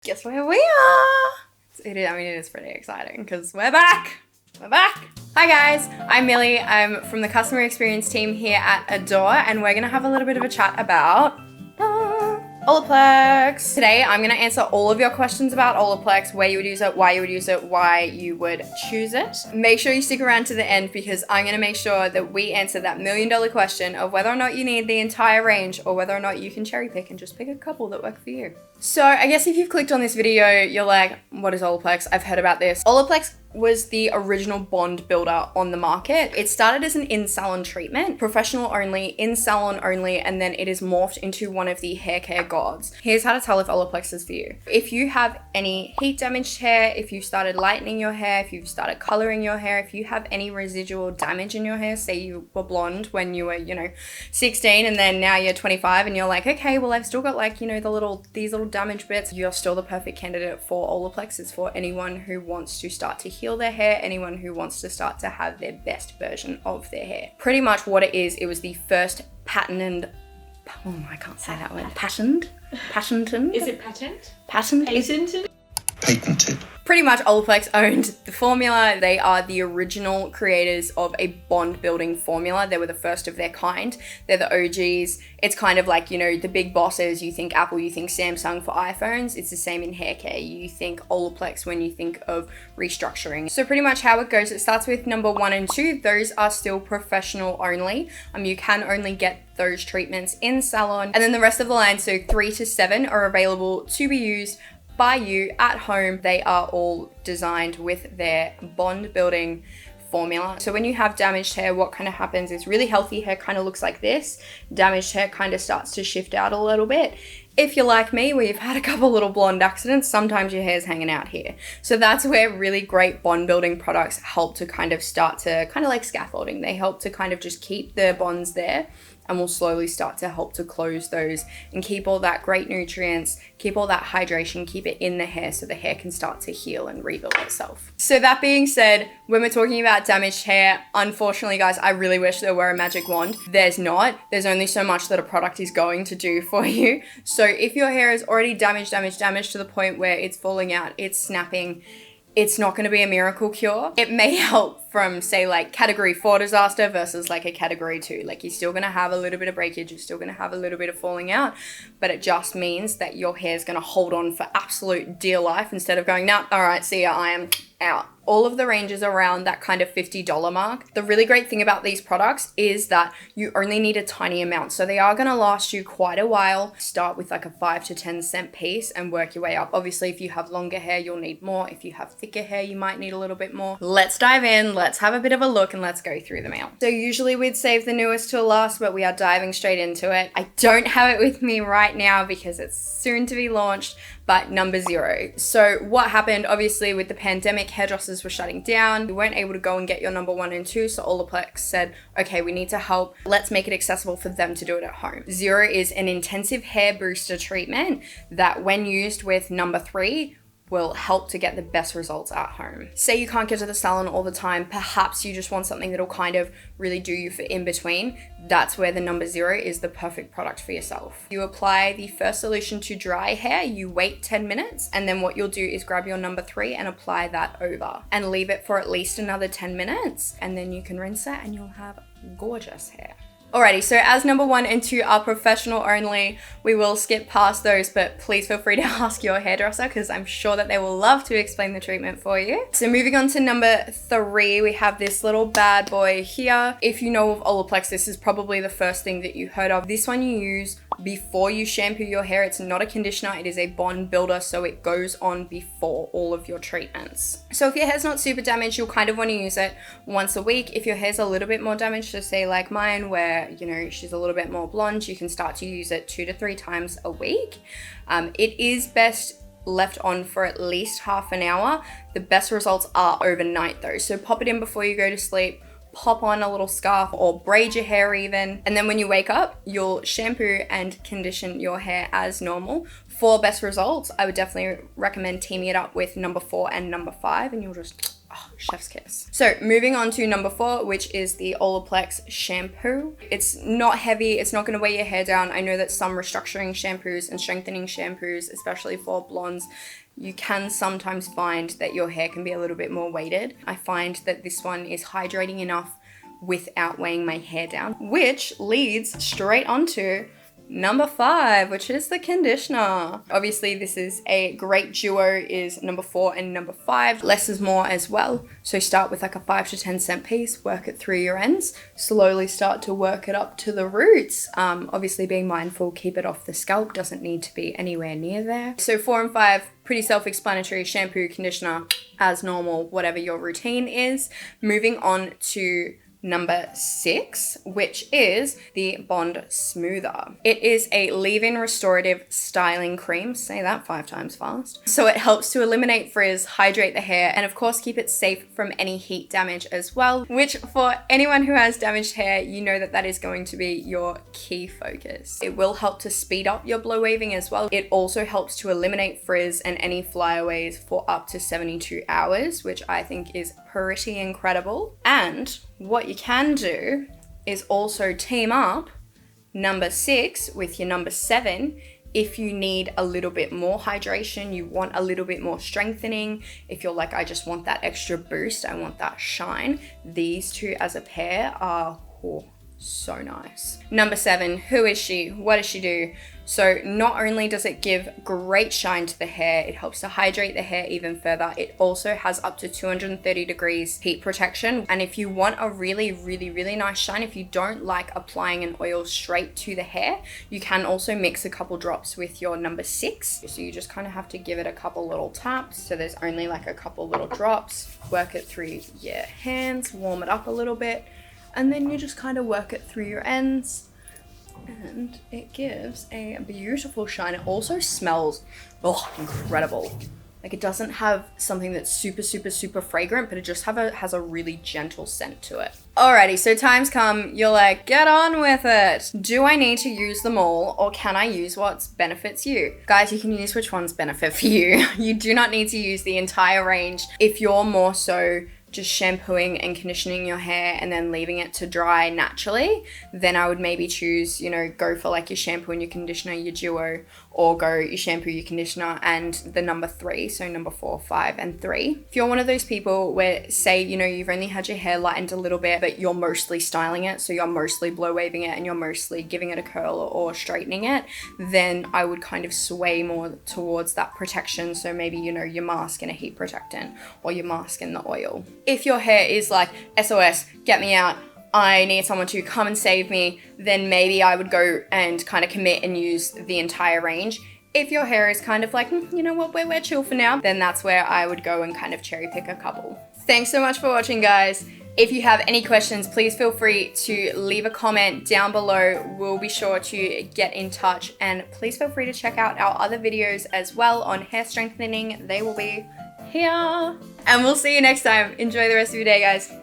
Guess where we are? It is pretty exciting because we're back. Hi guys, I'm Millie. I'm from the customer experience team here at Adore, and we're gonna have a little bit of a chat about Olaplex. Today, I'm gonna answer all of your questions about Olaplex, where you would use it, why you would use it, why you would choose it. Make sure you stick around to the end because I'm gonna make sure that we answer that $1 million question of whether or not you need the entire range or whether or not you can cherry pick and just pick a couple that work for you. So I guess if you've clicked on this video, you're like, what is Olaplex? I've heard about this. Olaplex was the original bond builder on the market. It started as an in-salon treatment, professional only, in-salon only, and then it is morphed into one of the hair care gods. Here's how to tell if Olaplex is for you. If you have any heat damaged hair, if you started lightening your hair, if you've started coloring your hair, if you have any residual damage in your hair, say you were blonde when you were, 16 and then now you're 25 and you're like, okay, well, I've still got these little damaged bits, you're still the perfect candidate for Olaplex. It's for anyone who wants to start to heal their hair, anyone who wants to start to have their best version of their hair. Pretty much what it is, it was the first patented, I can't say that word, patented? Is it patent? Patented. Pretty much Olaplex owned the formula. They are the original creators of a bond building formula. They were the first of their kind. They're the OGs. It's kind of like, the big bosses. You think Apple, you think Samsung for iPhones. It's the same in hair care. You think Olaplex when you think of restructuring. So pretty much how it goes, it starts with number 1 and 2. Those are still professional only. You can only get those treatments in salon. And then the rest of the line, so 3 to 7 are available to be used by you at home. They are all designed with their bond building formula. So when you have damaged hair, what kind of happens is really healthy hair kind of looks like this. Damaged hair kind of starts to shift out a little bit. If you're like me, where you've had a couple little blonde accidents, sometimes your hair's hanging out here. So that's where really great bond building products help to kind of start to, kind of like scaffolding. They help to kind of just keep the bonds there, and will slowly start to help to close those and keep all that great nutrients, keep all that hydration, keep it in the hair so the hair can start to heal and rebuild itself. So that being said, when we're talking about damaged hair, unfortunately guys, I really wish there were a magic wand. There's not. There's only so much that a product is going to do for you. So if your hair is already damaged to the point where it's falling out, it's snapping, it's not going to be a miracle cure. It may help from, say, like category 4 disaster versus like a category 2. Like you're still going to have a little bit of breakage, you're still going to have a little bit of falling out, but it just means that your hair is going to hold on for absolute dear life instead of going, nah, all right, see ya, I am out. All of the ranges around that kind of $50 mark. The really great thing about these products is that you only need a tiny amount. So they are going to last you quite a while. Start with like a 5 to 10 cent piece and work your way up. Obviously, if you have longer hair, you'll need more. If you have thicker hair, you might need a little bit more. Let's dive in. Let's have a bit of a look and let's go through them out. So usually we'd save the newest till last, but we are diving straight into it. I don't have it with me right now because it's soon to be launched, but number 0. So what happened, obviously with the pandemic, hairdressers were shutting down. You weren't able to go and get your number 1 and 2. So Olaplex said, okay, we need to help. Let's make it accessible for them to do it at home. 0 is an intensive hair booster treatment that when used with number 3, will help to get the best results at home. Say you can't get to the salon all the time, perhaps you just want something that'll kind of really do you for in between. That's where the number 0 is the perfect product for yourself. You apply the first solution to dry hair, you wait 10 minutes, and then what you'll do is grab your number 3 and apply that over and leave it for at least another 10 minutes, and then you can rinse it and you'll have gorgeous hair. Alrighty, so as number 1 and 2 are professional only, we will skip past those, but please feel free to ask your hairdresser because I'm sure that they will love to explain the treatment for you. So moving on to number 3, we have this little bad boy here. If you know of Olaplex, this is probably the first thing that you heard of. This one you use before you shampoo your hair. It's not a conditioner, it is a bond builder, so it goes on before all of your treatments. So if your hair's not super damaged, you'll kind of want to use it once a week. If your hair's a little bit more damaged, so say like mine where she's a little bit more blonde, you can start to use it 2 to 3 times a week. It is best left on for at least half an hour. The best results are overnight though. So pop it in before you go to sleep, pop on a little scarf or braid your hair even. And then when you wake up, you'll shampoo and condition your hair as normal. For best results, I would definitely recommend teaming it up with number 4 and number 5, and you'll just Oh, chef's kiss. So moving on to number 4, which is the Olaplex shampoo. It's not heavy. It's not going to weigh your hair down. I know that some restructuring shampoos and strengthening shampoos, especially for blondes, you can sometimes find that your hair can be a little bit more weighted. I find that this one is hydrating enough without weighing my hair down, which leads straight onto number 5, which is the conditioner. Obviously, this is a great duo, is number 4 and number 5. Less is more as well. So start with like a 5 to 10 cent piece, work it through your ends, slowly start to work it up to the roots. Obviously being mindful, keep it off the scalp, doesn't need to be anywhere near there. So 4 and 5, pretty self-explanatory: shampoo, conditioner, as normal, whatever your routine is. Moving on to number 6, which is the Bond Smoother. It is a leave-in restorative styling cream. Say that 5 times fast. So it helps to eliminate frizz, hydrate the hair, and of course keep it safe from any heat damage as well, which for anyone who has damaged hair, you know that that is going to be your key focus. It will help to speed up your blow waving as well. It also helps to eliminate frizz and any flyaways for up to 72 hours, which I think is pretty incredible. And what you can do is also team up number 6 with your number 7 if you need a little bit more hydration, you want a little bit more strengthening. If you're like, I just want that extra boost, I want that shine, these two as a pair are so nice. Number 7, who is she? What does she do? So not only does it give great shine to the hair, it helps to hydrate the hair even further. It also has up to 230 degrees heat protection. And if you want a really, really, really nice shine, if you don't like applying an oil straight to the hair, you can also mix a couple drops with your number 6. So you just kind of have to give it a couple little taps. So there's only like a couple little drops, work it through your hands, warm it up a little bit, and then you just kind of work it through your ends. And it gives a beautiful shine. It also smells, incredible. Like, it doesn't have something that's super, super, super fragrant, but it just has a really gentle scent to it. Alrighty, so times come, you're like, get on with it. Do I need to use them all, or can I use what benefits you? Guys, you can use which ones benefit for you. You do not need to use the entire range. If you're more so just shampooing and conditioning your hair and then leaving it to dry naturally, then I would maybe choose, go for like your shampoo and your conditioner, your duo, or go your shampoo, your conditioner, and the number 3, so number 4, 5, and 3. If you're one of those people where, say, you've only had your hair lightened a little bit, but you're mostly styling it, so you're mostly blow waving it and you're mostly giving it a curl or straightening it, then I would kind of sway more towards that protection. So maybe, your mask and a heat protectant, or your mask and the oil. If your hair is like, SOS, get me out, I need someone to come and save me, then maybe I would go and kind of commit and use the entire range. If your hair is kind of like, you know what, we're chill for now, then that's where I would go and kind of cherry pick a couple. Thanks so much for watching, guys. If you have any questions, please feel free to leave a comment down below. We'll be sure to get in touch, and please feel free to check out our other videos as well on hair strengthening. They will be here. And we'll see you next time. Enjoy the rest of your day, guys.